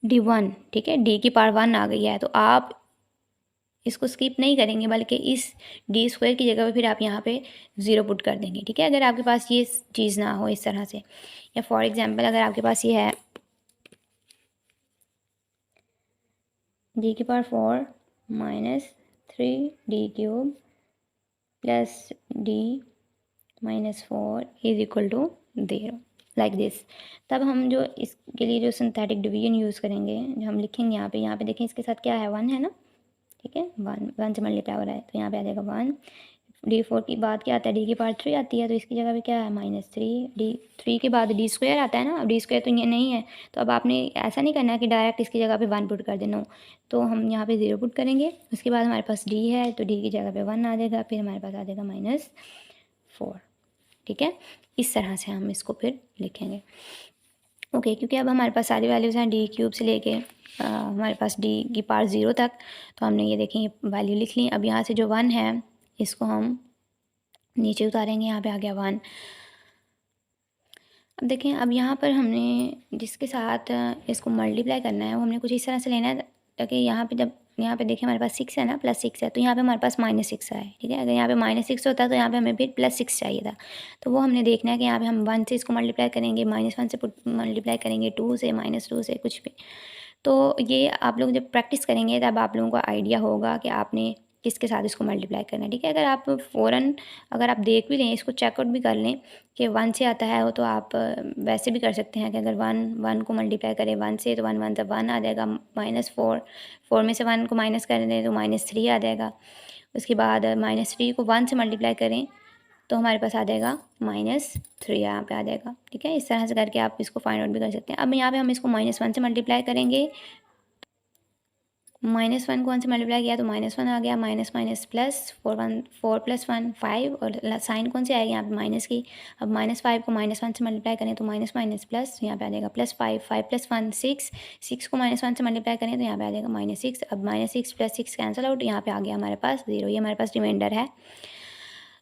d1, ठीक है, d की पावर 1 आ गई है, तो आप इसको स्किप नहीं करेंगे बल्कि इस d² की जगह पे फिर आप यहाँ पे 0 पुट कर देंगे, ठीक है। अगर आपके पास ये चीज़ ना हो इस तरह से, या फॉर एग्जांपल अगर आपके पास ये है d की power 4 -3d³ + d -4 = 0 like this. तब हम जो इसके लिए जो सिंथेटिक डिवीजन यूज़ करेंगे, जो हम लिखेंगे यहाँ पे देखें इसके साथ क्या है 1 है ना, ठीक है, 1 से मल्टीप्लाई हो रहा है, तो यहाँ पे आ जाएगा 1। d4 की बाद क्या आता है, d की पावर 3 आती है, तो इसकी जगह पे क्या है -3, d3 के बाद d² आता है ना। अब d² तो ये नहीं है, तो अब आपने ऐसा नहीं करना कि डायरेक्ट इसकी जगह पे 1 पुट कर देना हो, तो हम यहाँ पे 0 पुट करेंगे। उसके बाद हमारे पास d है, तो d की जगह पे 1 आ जाएगा, फिर हमारे पास आ जाएगा -4, ठीक है। इस तरह से हम इसको फिर लिखेंगे, ओके। क्योंकि अब हमारे पास सारी वैल्यूज़ हैं d³ से लेके हमारे पास d की पावर 0 तक, तो हमने ये देखें ये वैल्यू लिख ली। अब यहाँ से जो 1 है इसको हम नीचे उतारेंगे, यहाँ पे आ गया 1। अब देखें, अब यहाँ पर हमने जिसके साथ इसको मल्टीप्लाई करना है वो हमने कुछ इस तरह से लेना है ताकि यहाँ पे जब यहाँ पे देखें हमारे पास 6 है ना, +6 है, तो यहाँ पे हमारे पास -6 आए, ठीक है। अगर यहाँ पे -6 होता तो यहाँ पे हमें फिर +6 चाहिए था। तो वो हमने देखना है कि यहाँ पे हम 1 से इसको मल्टीप्लाई करेंगे, -1 से मल्टीप्लाई करेंगे, 2 से, -2 से, कुछ भी। तो ये आप लोग जब प्रैक्टिस करेंगे तब आप लोगों को आइडिया होगा कि आपने किसके साथ इसको मल्टीप्लाई करना है, ठीक है। अगर आप फ़ौरन अगर आप देख भी लें, इसको चेकआउट भी कर लें कि 1 से आता है वो, तो आप वैसे भी कर सकते हैं कि अगर 1 को मल्टीप्लाई करें 1 से, तो 1 1 ज़ा 1 आ जाएगा, -4, 4 में से 1 को माइनस कर दें तो -3 आ जाएगा। उसके बाद -3 को 1 से मल्टीप्लाई करें तो हमारे पास आ जाएगा -3 यहाँ पे आ जाएगा, ठीक है। इस तरह से करके आप इसको फाइंड आउट भी कर सकते हैं। अब यहाँ पे हम इसको -1 से मल्टीप्लाई करेंगे, -1 को 1 से मल्टीप्लाई किया तो -1 आ गया, माइनस माइनस प्लस, 4 + 1 5, और साइन कौन सी आएगी यहाँ पे, माइनस की। अब -5 को -1 से मल्टीप्लाई करें तो माइनस माइनस प्लस, यहाँ पे आ जाएगा +5, 5 + 1 6, 6 को -1 से मल्टीप्लाई करें तो यहाँ पे आ जाएगा -6। अब -6 + 6 कैंसिल आउट, यहाँ पे आ गया हमारे पास 0, ये हमारे पास रिमाइंडर है।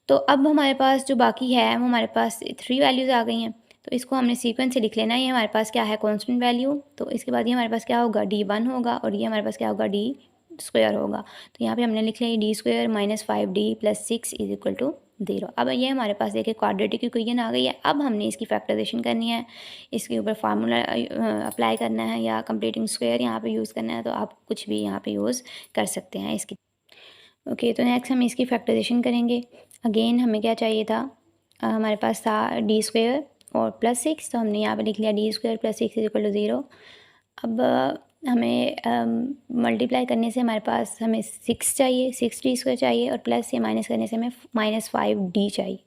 तो अब हमारे पास जो बाकी है वो हमारे पास 3 वैल्यूज़ आ गई हैं, तो इसको हमने सीक्वेंस से लिख लेना है। ये हमारे पास क्या है, कांस्टेंट वैल्यू। तो इसके बाद ये हमारे पास क्या होगा, D1 होगा, और ये हमारे पास क्या होगा, D² होगा। तो यहाँ पे हमने लिख लिया D² -5D + 6 = 0। अब ये हमारे पास देखिए क्वाड्रेटिक इक्वेशन आ गई है। अब हमने इसकी फैक्टराइजेशन करनी है, इसके ऊपर फार्मूला अप्लाई करना है या कंप्लीटिंग स्क्वायर यहाँ पे यूज़ करना है, तो आप कुछ भी यहाँ पे यूज़ कर सकते हैं इसकी। ओके, तो नेक्स्ट हम इसकी फैक्टराइजेशन करेंगे। अगेन हमें क्या चाहिए था, हमारे पास था D² और +6, तो हमने यहाँ पे लिख लिया D² + 6 = 0। अब हमें मल्टीप्लाई करने से हमारे पास हमें 6 चाहिए, 6D² चाहिए, और प्लस से माइनस करने से हमें -5D चाहिए,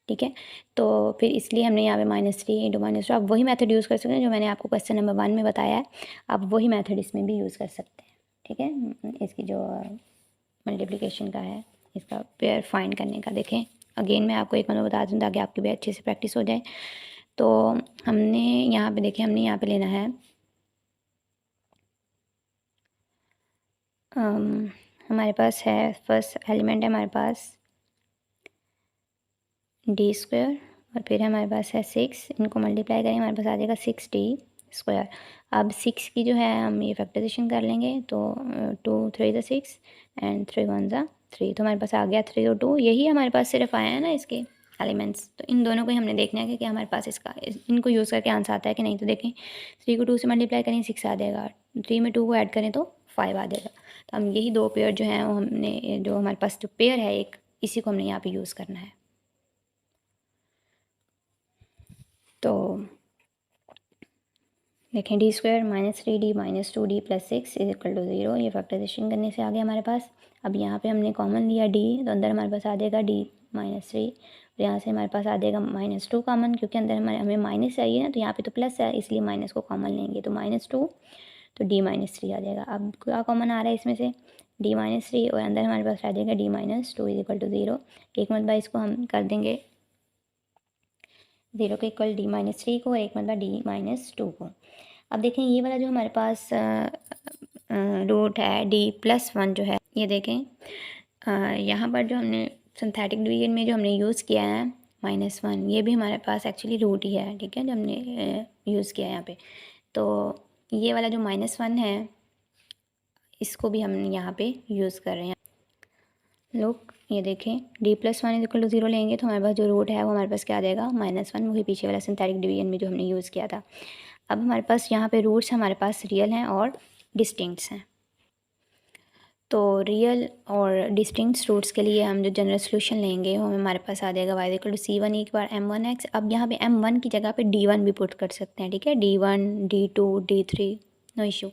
ठीक है। तो फिर इसलिए हमने यहाँ पे -3 × -2, आप वही मेथड यूज़ कर सकते हैं जो मैंने आपको क्वेश्चन नंबर 1 में बताया है। आप वही मेथड इसमें भी यूज़ कर सकते हैं, ठीक है। इसकी जो मल्टीप्लिकेशन का है, इसका पेयर फाइंड करने का, देखें अगेन मैं आपको एक मतलब बता दूँ ताकि आपकी भी अच्छे से प्रैक्टिस हो जाए। तो हमने यहाँ पे देखें, हमने यहाँ पे लेना है हमारे पास है, फर्स्ट एलिमेंट है हमारे पास D², और फिर हमारे पास है 6, इनको मल्टीप्लाई करें हमारे पास आ जाएगा 6D²। अब 6 की जो है हम ये फैक्टराइजेशन कर लेंगे, तो 2 3 = 6 एंड 3 1 = 3, तो हमारे पास आ गया 3 और 2। यही हमारे पास सिर्फ आया है ना इसके एलिमेंट्स, तो इन दोनों को ही हमने देखना है कि क्या हमारे पास इनको यूज़ करके आंसर आता है कि नहीं। तो देखें, 3 को 2 से मल्टीप्लाई करें 6 आ जाएगा, 3 में 2 को ऐड करें तो 5 आ जाएगा। तो हम यही 2 पेयर जो हैं वो हमने, जो हमारे पास जो पेयर है एक, इसी को हमने यहाँ पे यूज़ करना है। तो देखें, D² -3D -2D + 6 = 0, ये फैक्टराइजेशन करने से आ गया हमारे पास। अब यहाँ पे हमने कॉमन लिया D, तो अंदर हमारे पास आ जाएगा D -3, और यहाँ से हमारे पास आ जाएगा -2 कॉमन, क्योंकि अंदर हमें माइनस चाहिए ना, तो यहाँ पे तो प्लस है इसलिए माइनस को कॉमन लेंगे, तो -2, तो D -3 आ जाएगा। अब क्या कॉमन आ रहा है इसमें से, D -3, और अंदर हमारे पास आ जाएगा D -2 = 0। एक मतलब इसको हम कर देंगे 0 के इक्वल D -3 को, और एक मतलब D -2 को। अब देखें ये वाला जो हमारे पास रूट है D+1 जो है, ये देखें यहाँ पर जो हमने सिंथेटिक डिवीजन में जो हमने यूज़ किया है -1, ये भी हमारे पास एक्चुअली रूट ही है, ठीक है, जो हमने यूज़ किया है यहाँ पे। तो ये वाला जो -1 है, इसको भी हम यहाँ पे यूज़ कर रहे हैं। लोग ये देखें, D+1 = 0 लेंगे तो हमारे पास जो रूट है वो हमारे पास क्या आ जाएगा, -1, वही पीछे वाला सिंथेटिक डिवीजन में जो हमने यूज़ किया था। अब हमारे पास यहाँ पे रूट्स हमारे पास रियल हैं और डिस्टिंक्ट्स हैं। तो रियल और डिस्टिंक्ट रूट्स के लिए हम जो जनरल सोल्यूशन लेंगे वो हमारे पास आ जाएगा y = C1 e ^ m1x। अब यहाँ पे m1 की जगह पे D1 भी पुट कर सकते हैं, ठीक है, D1 D2 D3, no issue.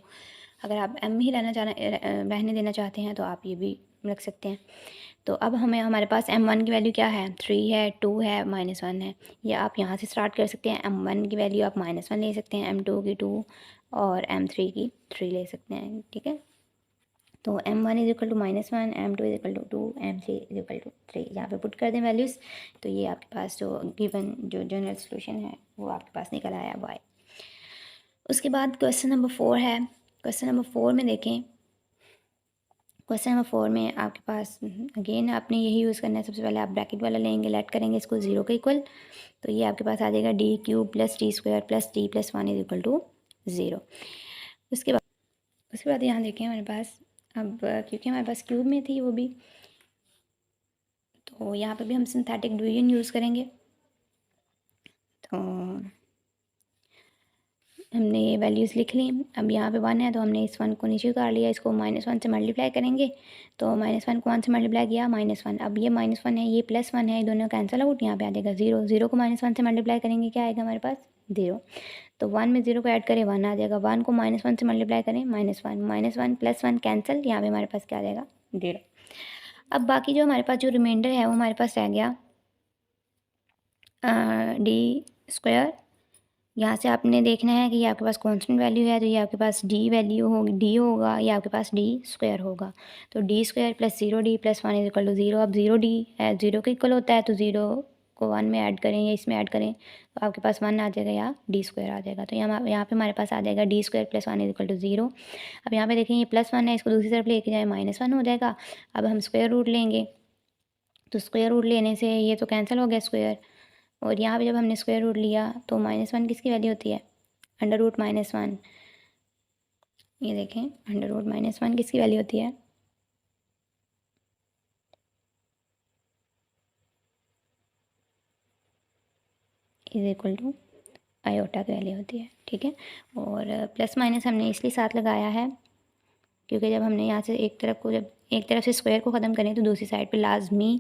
अगर आप m ही रहने देना चाहते हैं तो आप ये भी रख सकते हैं। तो अब हमें हमारे पास m1 की वैल्यू क्या है, 3 है, 2 है, -1 है। या आप यहाँ से स्टार्ट कर सकते हैं, m1 की वैल्यू आप -1 ले सकते हैं, m2 की 2 और m3 की 3 ले सकते हैं, ठीक है। तो m1 = -1, m2 = 2, m3 = 3, यहाँ पे पुट कर दें वैल्यूज़, तो ये आपके पास जो गिवन जो जनरल सोल्यूशन है वो आपके पास निकल आया y। उसके बाद क्वेश्चन नंबर 4 है। क्वेश्चन नंबर 4 में देखें, क्वेश्चन नंबर 4 में आपके पास अगेन आपने यही यूज़ करना है। सबसे पहले आप ब्रैकेट वाला लेंगे, लेट करेंगे इसको 0 के इक्वल, तो ये आपके पास आ जाएगा d cube plus t square plus t plus 1 is equal to 0। उसके बाद यहाँ देखें हमारे पास, अब क्योंकि हमारे पास क्यूब में थी वो भी, तो यहाँ पे भी हम सिंथेटिक डिवीजन यूज़ करेंगे। तो हमने ये वैल्यूज़ लिख ली। अब यहाँ पे 1 है तो हमने इस 1 को नीचे उतार लिया, इसको -1 से मल्टीप्लाई करेंगे, तो -1 को 1 से मल्टीप्लाई किया -1। अब ये -1 है, ये +1 है, ये दोनों कैंसिल आउट, यहाँ पे आ जाएगा 0। 0 को -1 से मल्टीप्लाई करेंगे, क्या आएगा हमारे पास 0। तो 1 में 0 को ऐड करें 1 आ जाएगा। 1 को -1 से मल्टीप्लाई करें -1 -1 +1 कैंसिल, यहाँ पे हमारे पास क्या आ जाएगा 0। अब बाकी जो हमारे पास जो रिमाइंडर है वो हमारे पास रह गया डी स्क्वायर। यहाँ से आपने देखना है कि ये आपके पास कांस्टेंट वैल्यू है, तो ये आपके पास डी वैल्यू होगी, डी होगा, ये आपके पास डी स्क्वायर होगा। तो d square plus 0 d plus 1 is equal to 0। अब 0 डी है 0 के इक्वल होता है, तो 0 को 1 में ऐड करें या इसमें ऐड करें तो आपके पास 1 आ जाएगा या डी स्क्वायर आ जाएगा। तो यहाँ पे हमारे पास आ जाएगा d square plus 1 is equal to 0। अब यहाँ पे देखें ये +1 है, इसको दूसरी तरफ लेके जाए -1 हो जाएगा। अब हम स्क्वायर रूट लेंगे, तो स्क्वायर रूट लेने से ये तो कैंसिल हो गया स्क्वायर, और यहाँ पे जब हमने स्क्वायर रूट लिया तो -1 किसकी वैल्यू होती है, √-1। ये देखें √-1 किसकी वैल्यू होती है, इज इक्वल टू आयोटा की वैल्यू होती है। ठीक है, और प्लस माइनस हमने इसलिए साथ लगाया है क्योंकि जब हमने यहाँ से जब एक तरफ से स्क्वायर को ख़त्म करें तो दूसरी साइड पे लाजमी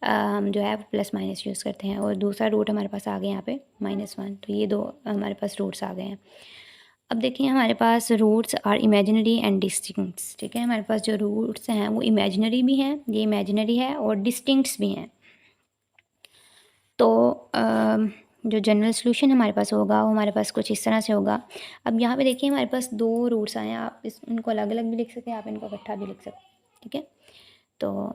हम जो है वो प्लस माइनस यूज़ करते हैं, और दूसरा रूट हमारे पास आ गए यहाँ पे -1, तो ये दो हमारे पास रूट्स आ गए हैं। अब देखिए हमारे पास रूट्स आर इमेजिनरी एंड डिस्टिंक्ट्स। ठीक है, हमारे पास जो रूट्स हैं वो इमेजिनरी भी हैं, ये इमेजिनरी है, और डिस्टिंक्ट्स भी हैं। तो जो जनरल सोल्यूशन हमारे पास होगा वो हमारे पास कुछ इस तरह से होगा। अब यहाँ पे देखिए हमारे पास दो रूट्स आए हैं, आप इनको अलग अलग भी लिख सकते हैं, आप इनको इकट्ठा भी लिख सकते हैं। ठीक है, तो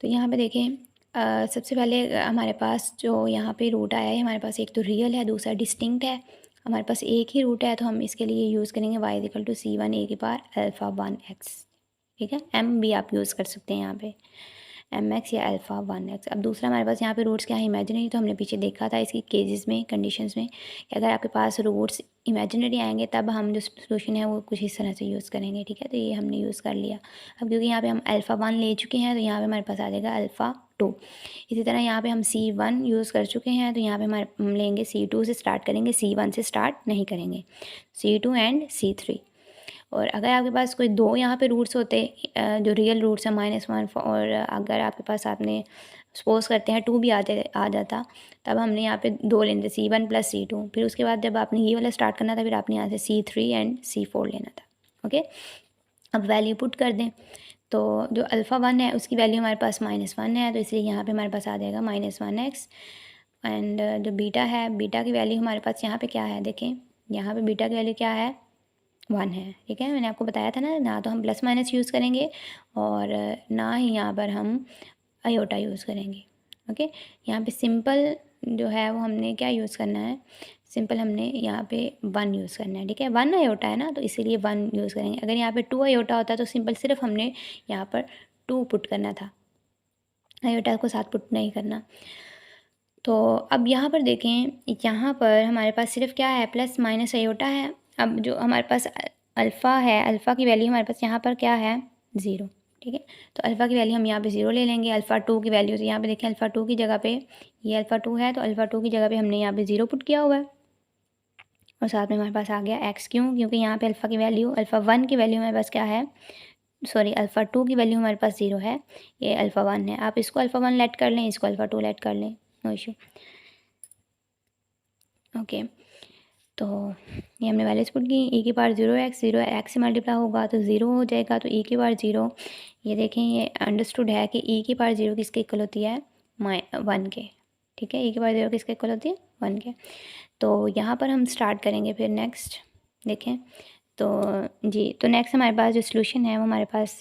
यहाँ पे देखें सबसे पहले हमारे पास जो यहाँ पे रूट आया है, हमारे पास एक तो रियल है, दूसरा डिस्टिंक्ट है। हमारे पास एक ही रूट है तो हम इसके लिए यूज़ करेंगे y=c1a⁴ ठीक है, m भी आप यूज़ कर सकते हैं यहाँ पे, mx या α1x। अब दूसरा हमारे पास यहाँ पे रूट्स क्या है, इमेजिनरी। तो हमने पीछे देखा था इसकी केसेस में, कंडीशंस में, कि अगर आपके पास रूट्स इमेजिनरी आएंगे तब हम जो सोल्यूशन है वो कुछ इस तरह से यूज़ करेंगे। ठीक है, तो ये हमने यूज़ कर लिया। अब क्योंकि यहाँ पे हम α1 ले चुके हैं तो यहाँ पे हमारे पास आ जाएगा α2। इसी तरह यहाँ पे हम C1 यूज़ कर चुके हैं, तो यहाँ पे हम लेंगे C2 से स्टार्ट करेंगे, C1 से स्टार्ट नहीं करेंगे, C2 एंड C3। और अगर आपके पास कोई दो यहाँ पे रूट्स होते जो रियल रूट्स हैं -1, और अगर आपके पास आपने सपोज करते हैं 2 भी आ जाता, तब हमने यहाँ पे दो लेने थे, C1 + C2। फिर उसके बाद जब आपने ये वाला स्टार्ट करना था, फिर आपने यहाँ से C3 एंड C4 लेना था। ओके, अब वैल्यू पुट कर दें, तो जो α1 है उसकी वैल्यू हमारे पास -1 है, तो इसलिए यहाँ पे हमारे पास आ जाएगा -1x। एंड जो बीटा है, बीटा की वैल्यू हमारे पास यहाँ पे क्या है, देखें यहाँ पे बीटा की वैल्यू क्या है, 1 है। ठीक है, मैंने आपको बताया था ना तो हम प्लस माइनस यूज़ करेंगे और ना ही यहाँ पर हम आयोटा यूज़ करेंगे। ओके, यहाँ पे सिंपल जो है वो हमने क्या यूज़ करना है, सिंपल हमने यहाँ पे 1 यूज़ करना है। ठीक है, 1 आयोटा है ना, तो इसीलिए 1 यूज़ करेंगे। अगर यहाँ पे 2 आयोटा होता तो सिंपल सिर्फ हमने यहाँ पर 2 पुट करना था, आयोटा को साथ पुट नहीं करना। तो अब यहाँ पर देखें, यहाँ पर हमारे पास सिर्फ क्या है, प्लस माइनस आयोटा है। अब जो हमारे पास अल्फ़ा है, अल्फ़ा की वैल्यू हमारे पास यहाँ पर क्या है, 0। ठीक है, तो अल्फ़ा की वैल्यू हम यहाँ पे 0 ले लेंगे। α2 की वैल्यू, तो यहाँ पे देखें α2 की जगह पे, ये α2 है तो α2 की जगह पे हमने यहाँ पे 0 पुट किया हुआ है, और साथ में हमारे पास आ गया x। क्यों, क्योंकि यहाँ पे अल्फ़ा की वैल्यू, α1 की वैल्यू हमारे पास क्या है, सॉरी α2 की वैल्यू हमारे पास 0 है, ये α1 है। आप इसको α1 लेट कर लें, इसको α2 लेट कर लें, नो इशू। ओके, तो ये हमने वैल्यूज पुट की, e⁻0x, 0x से मल्टीप्लाई होगा तो 0 हो जाएगा, तो e⁻0, ये देखें ये अंडरस्टूड है कि e⁻0 किसके इक्वल होती है, 1 के। ठीक है, e⁻0 किसके इक्वल होती है, 1 के। तो यहाँ पर हम स्टार्ट करेंगे फिर नेक्स्ट, देखें तो जी, तो नेक्स्ट हमारे पास जो सोल्यूशन है वो हमारे पास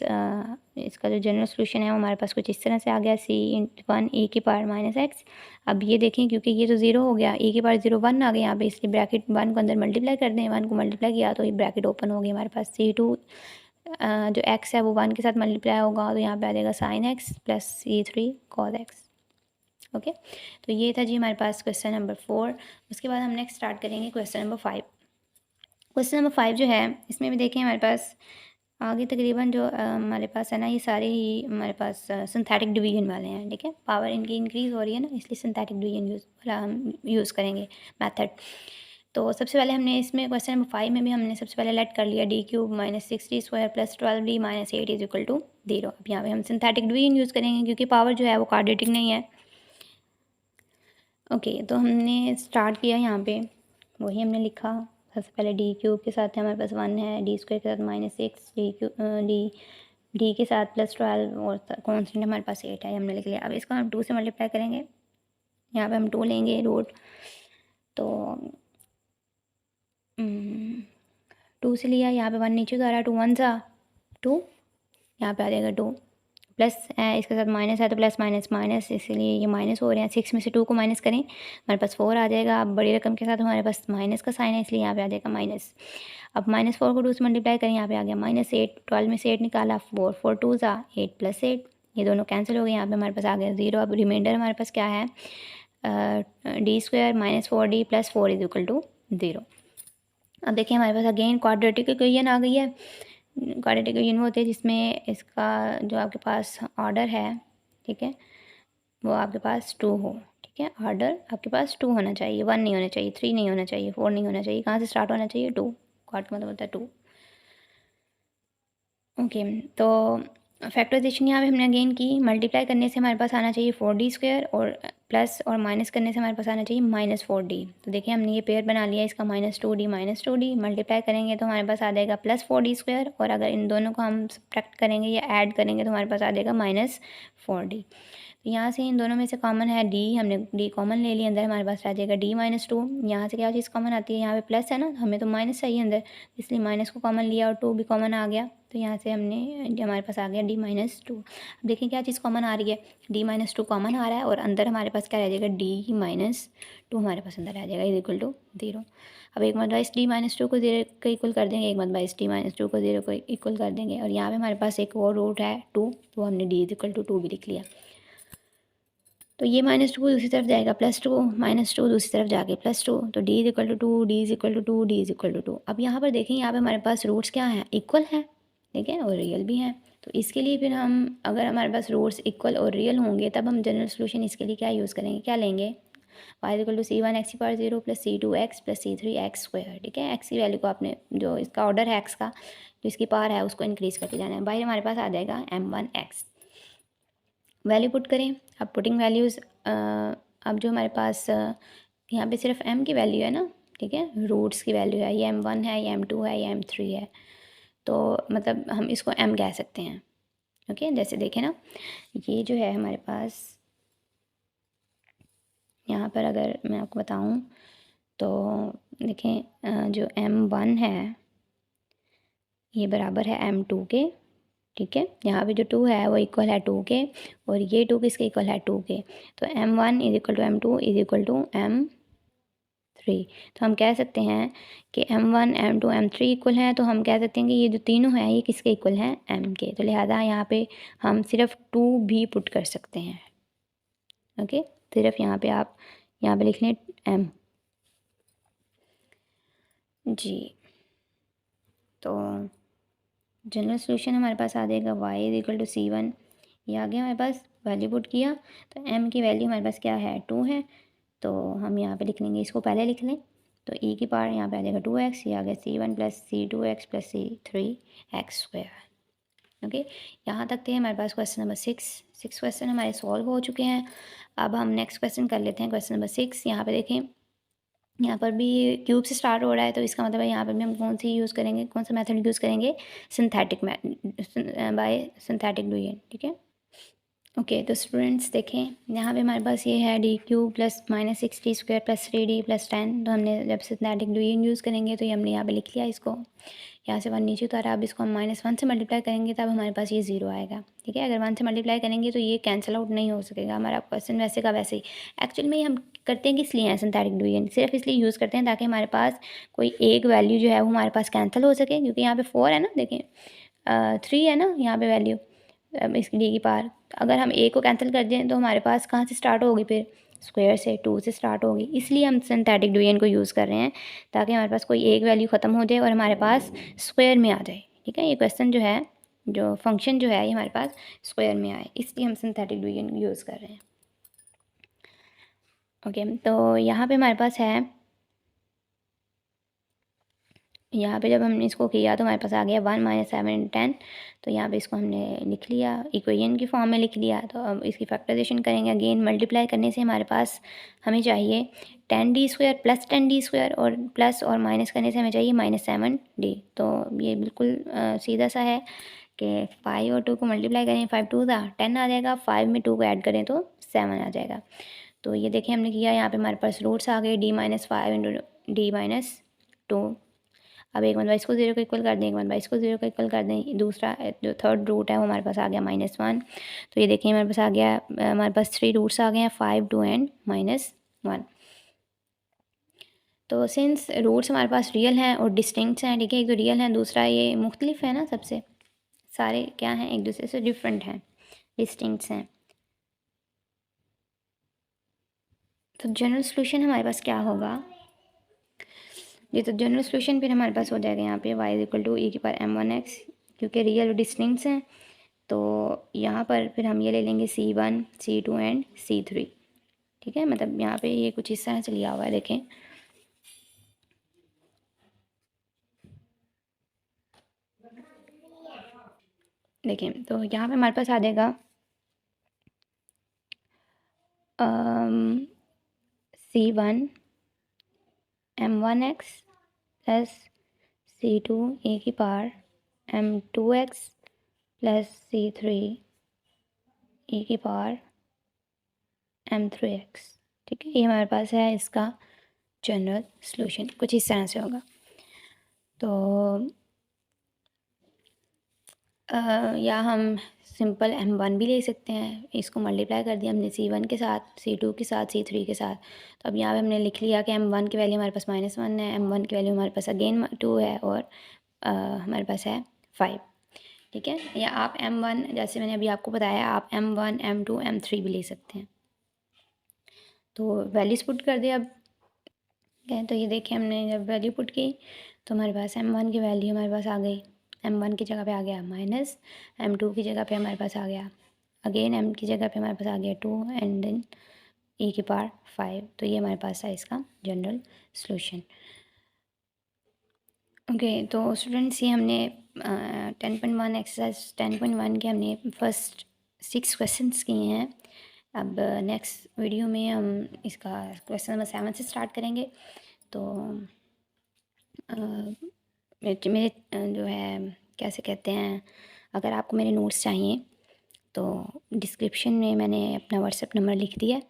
इसका जो जनरल सोल्यूशन है वो हमारे पास कुछ इस तरह से आ गया, C/1 e की पावर माइनस एक्स। अब ये देखें क्योंकि ये तो ज़ीरो हो गया, e की पावर 0 1 आ गया यहाँ पे, इसलिए ब्रैकेट 1 को अंदर मल्टीप्लाई कर दें, 1 को मल्टीप्लाई किया तो ये ब्रैकेट ओपन हो गई हमारे पास। C2 जो x है वो 1 के साथ मल्टीप्लाई होगा तो यहाँ पे आ जाएगा sine x plus C3 cos x. Okay, तो ये था जी हमारे पास क्वेश्चन नंबर 4। उसके बाद हम नेक्स्ट स्टार्ट करेंगे क्वेश्चन नंबर 5। क्वेश्चन नंबर 5 जो है इसमें भी देखें हमारे पास आगे तकरीबन जो हमारे पास है ना, ये सारे ही हमारे पास सिंथेटिक डिवीजन वाले हैं। ठीक है, पावर इनकी इंक्रीज़ हो रही है ना, इसलिए सिंथेटिक डिवीजन हम यूज़ करेंगे मेथड। तो सबसे पहले हमने इसमें क्वेश्चन नंबर 5 में भी हमने सबसे पहले लेट कर लिया d³ minus 6d² plus 12d minus 8 is equal to 0। अब यहाँ पे हम सिंथेटिक डिवीजन यूज़ करेंगे क्योंकि पावर जो है वो क्वाड्रेटिक नहीं है। ओके, तो हमने स्टार्ट किया यहाँ पे, वही हमने लिखा। सबसे पहले d³ के साथ हमारे पास 1 है, d² के साथ माइनस 6, d के साथ प्लस 12 और कॉन्स्टेंट हमारे पास 8 है, हमने लिख लिया। अब इसको हम 2 से मल्टीप्लाई करेंगे, यहाँ पे हम 2 लेंगे रूट, तो 2 से लिया, यहाँ पे 1 नीचे उतारा, 2 1 सा 2, यहाँ पे आ जाएगा 2 प्लस इसके साथ माइनस है तो प्लस माइनस माइनस, इसलिए ये माइनस हो रहे हैं। 6 में से 2 को माइनस करें हमारे पास 4 आ जाएगा। अब बड़ी रकम के साथ हमारे पास माइनस का साइन है, इसलिए यहाँ पे आ जाएगा माइनस। अब -4 को 2 से मल्टीप्लाई करें, यहाँ पे आ गया -8। 12 में से 8 निकाला, 4 4 2 सा 8 प्लस 8, ये दोनों कैंसिल हो गए, यहाँ पे हमारे पास आ गया 0। अब रिमाइंडर हमारे पास क्या है, d² minus 4d plus 4 is equal to 0। अब देखिए हमारे पास अगेन क्वाड्रेटिक इक्वेशन आ गई है। क्वाड्रेटिक इक्वेशन वो होते हैं जिसमें इसका जो आपके पास ऑर्डर है, ठीक है, वो आपके पास 2 हो। ठीक है, ऑर्डर आपके पास 2 होना चाहिए, 1 नहीं होना चाहिए, 3 नहीं होना चाहिए, 4 नहीं होना चाहिए। कहाँ से स्टार्ट होना चाहिए, 2। क्वाड का मतलब होता है 2। ओके, तो फैक्टराइजेशन यहाँ पे हमने अगेन की, मल्टीप्लाई करने से हमारे पास आना चाहिए 4d² और प्लस और माइनस करने से हमारे पास आना चाहिए -4d। तो देखिए हमने ये पेयर बना लिया इसका, -2d मल्टीप्लाई करेंगे तो हमारे पास आ जाएगा +4d², और अगर इन दोनों को हम सब्ट्रैक्ट करेंगे या ऐड करेंगे तो हमारे पास आ जाएगा -4d। तो यहाँ से इन दोनों में से कॉमन है d, हमने d कॉमन ले लिया, अंदर हमारे पास आ जाएगा d-2। यहाँ से क्या चीज़ कॉमन आती है, यहाँ पे प्लस है ना, हमें तो माइनस चाहिए अंदर, इसलिए माइनस को कॉमन लिया और 2 भी कॉमन आ गया, तो यहाँ से हमने हमारे पास आ गया d-2। अब देखिए क्या चीज़ कॉमन आ रही है, d-2 कॉमन आ रहा है और अंदर हमारे पास क्या रह जाएगा, d-2 हमारे पास अंदर आ जाएगा इज इक्वल टू 0। अब एक मत बाईस d-2 को 0 के इक्वल कर देंगे, एक मत बाईस d-2 को 0 को इक्वल कर देंगे, और यहाँ पे हमारे पास एक और रूट है 2, तो हमने d इज इक्वल टू 2 भी लिख लिया। तो ये -2 दूसरी तरफ जाएगा +2, -2 दूसरी तरफ जाके +2, तो d is equal to 2, d is equal to 2, d is equal to 2। अब यहाँ पर देखें, यहाँ पे हमारे पास रूट्स क्या हैं, इक्वल हैं, ठीक है, और रियल भी हैं। तो इसके लिए फिर हम, अगर हमारे पास रूट्स इक्वल और रियल होंगे तब हम जनरल सोल्यूशन इसके लिए क्या यूज़ करेंगे, क्या लेंगे, y is equal to c1 x की power 0 plus c2x plus c3 x²। ठीक है, x की वैल्यू को आपने, जो इसका ऑर्डर है x का, जो इसकी पावर है उसको इंक्रीज़ करके जाना है। बाहर हमारे पास आ जाएगा m1x, वैल्यू पुट करें। अब पुटिंग वैल्यूज़, अब जो हमारे पास यहाँ पे सिर्फ m की वैल्यू है ना, ठीक है, रूट्स की वैल्यू है, ये m1 है, ये m2 है, ये m3 है, तो मतलब हम इसको m कह सकते हैं। ओके, जैसे देखें ना, ये जो है हमारे पास यहाँ पर अगर मैं आपको बताऊँ तो देखें, जो m1 है ये बराबर है m2 के, ठीक है, यहाँ पे जो 2 है वो इक्वल है 2 के, और ये 2 किसके इक्वल है, 2 के, तो m1 is equal to m2 is equal to m3। तो हम कह सकते हैं कि m1 m2 m3 इक्वल हैं, तो हम कह सकते हैं कि ये जो तीनों हैं ये किसके इक्वल हैं, m के, तो लिहाजा यहाँ पे हम सिर्फ 2 भी पुट कर सकते हैं। ओके, सिर्फ यहाँ पे आप यहाँ पे लिख लें m जी। तो जनरल सोल्यूशन हमारे पास आ जाएगा y is equal to c1, ये आ गया हमारे पास, वैल्यू पुट किया तो m की वैल्यू हमारे पास क्या है, 2 है, तो हम यहाँ पे लिख लेंगे, इसको पहले लिख लें, तो e की पावर यहाँ पे आ जाएगा 2x, ये आ गया c1 plus c2x plus c3x²। Okay, यहाँ तक थे हमारे पास क्वेश्चन नंबर 6 क्वेश्चन हमारे सॉल्व हो चुके हैं। अब हम नेक्स्ट क्वेश्चन कर लेते हैं, क्वेश्चन नंबर 6। यहाँ पे देखें, यहाँ पर भी क्यूब से स्टार्ट हो रहा है, तो इसका मतलब है यहाँ पर भी हम कौन सी यूज़ करेंगे, कौन सा मेथड यूज़ करेंगे, सिंथेटिक बाय सिंथेटिक डिवीजन। ठीक है, ओके, तो स्टूडेंट्स देखें, यहाँ पे हमारे पास ये है d³ plus -6d² plus 3d plus 10, तो हमने जब सिंथेटिक डिवीजन यूज़ करेंगे तो ये हमने यहाँ पे लिख लिया इसको। यहाँ से 1 नीचे उतारा, अब इसको हम -1 से मल्टीप्लाई करेंगे तब हमारे पास ये 0 आएगा, ठीक है। अगर 1 से मल्टीप्लाई करेंगे तो ये कैंसिल आउट नहीं हो सकेगा, हमारा क्वेश्चन वैसे का वैसे ही। एक्चुअल में हम करते हैं कि इसलिए सिंथेटिक डिवीजन सिर्फ इसलिए यूज़ करते हैं ताकि हमारे पास कोई एक वैल्यू जो है वो हमारे पास कैंसिल हो सके, क्योंकि यहाँ पे 4 है ना, देखें 3 है ना यहाँ पे वैल्यू इसकी डी की पावर। अगर हम ए को कैंसिल कर दें तो हमारे पास कहाँ से स्टार्ट होगी, फिर स्क्वायर से 2 से स्टार्ट होगी। इसलिए हम सिंथेटिक डिवीजन को यूज़ कर रहे हैं ताकि हमारे पास कोई एक वैल्यू ख़त्म हो जाए और हमारे पास स्क्वायर में आ जाए, ठीक है। ये क्वेश्चन जो है, जो फंक्शन जो है ये हमारे पास स्क्वायर में आए, इसलिए हम सिंथेटिक डिवीजन यूज़ कर रहे हैं। ओके, तो यहाँ पे हमारे पास है, यहाँ पे जब हमने इसको किया तो हमारे पास आ गया 1 - 7 × 10। तो यहाँ पे इसको हमने लिख लिया, इक्वेशन की फॉर्म में लिख लिया। तो अब इसकी फैक्टराइजेशन करेंगे, अगेन मल्टीप्लाई करने से हमारे पास हमें चाहिए 10d² + 10d² और प्लस और माइनस करने से हमें चाहिए -7d। तो ये बिल्कुल सीधा सा है कि 5 और 2 को मल्टीप्लाई करें, 5 2 था 10 आ जाएगा, 5 में 2 को ऐड करें तो 7 आ जाएगा। तो ये देखिए हमने किया, यहाँ पे हमारे पास रूट्स आ गए, d - 5 × d - 2। अब एक 1/2 को 0 को इक्वल कर दें, एक 1/2 को 0 को इक्वल कर दें। दूसरा जो थर्ड रूट है वो हमारे पास आ गया -1। तो ये देखिए हमारे पास आ गया, हमारे पास 3 रूट्स आ गए हैं, 5 2 एंड -1। तो सिंस रूट्स हमारे पास रियल हैं और डिस्टिंक्ट हैं, ठीक है, एक तो रियल हैं, दूसरा ये मुख्तलिफ है ना, सबसे सारे क्या हैं, एक दूसरे से डिफरेंट हैं, डिस्टिंक्ट हैं। तो जनरल सोल्यूशन हमारे पास क्या होगा, ये तो जनरल सोल्यूशन फिर हमारे पास हो जाएगा यहाँ पे y = e⁻m1x, क्योंकि रियल और डिस्टिंक्ट हैं। तो यहाँ पर फिर हम ये ले लेंगे C1 C2 एंड C3, ठीक है। मतलब यहाँ पे ये कुछ इस तरह से लिया हुआ है, देखें। देखें तो यहाँ पे हमारे पास आ जाएगा C1 m1x plus C2 e⁻m2x plus C3 e⁻m3x, ठीक है। ये हमारे पास है इसका जनरल सॉल्यूशन, कुछ इस तरह से होगा। तो या हम सिंपल m1 भी ले सकते हैं, इसको मल्टीप्लाई कर दिया हमने C1 के साथ, C2 के साथ, C3 के साथ। तो अब यहाँ पे हमने लिख लिया कि m1 की वैल्यू हमारे पास -1 है, m1 की वैल्यू हमारे पास अगेन 2 है और हमारे पास है 5, ठीक है। या आप m1, जैसे मैंने अभी आपको बताया, आप m1 m2 m3 भी ले सकते हैं। तो वैल्यूज़ पुट कर दिया अब, तो ये देखिए हमने जब वैल्यू पुट की तो हमारे पास m1 की वैल्यू हमारे पास आ गई, m1 की जगह पे आ गया माइनस, m2 की जगह पे हमारे पास आ गया अगेन m की जगह पे हमारे पास आ गया 2 एंड देन e⁻5। तो ये हमारे पास है इसका जनरल सॉल्यूशन। ओके, तो स्टूडेंट्स ये हमने 10.1 एक्सरसाइज 10.1 के हमने फर्स्ट 6 क्वेश्चंस किए हैं। अब नेक्स्ट वीडियो में हम इसका क्वेश्चन नंबर 7 से स्टार्ट करेंगे। तो मेरे जो है कैसे कहते हैं, अगर आपको मेरे नोट्स चाहिए तो डिस्क्रिप्शन में मैंने अपना व्हाट्सएप नंबर लिख दिया है,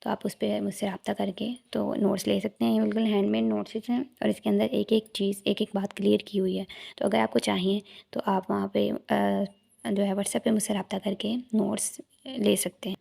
तो आप उस पर मुझसे रब्ता करके तो नोट्स ले सकते हैं। ये बिल्कुल हैंडमेड नोट्स हैं और इसके अंदर एक एक चीज़, एक एक बात क्लियर की हुई है। तो अगर आपको चाहिए तो आप वहाँ पे जो है व्हाट्सएप पे मुझसे रब्ता करके नोट्स ले सकते हैं।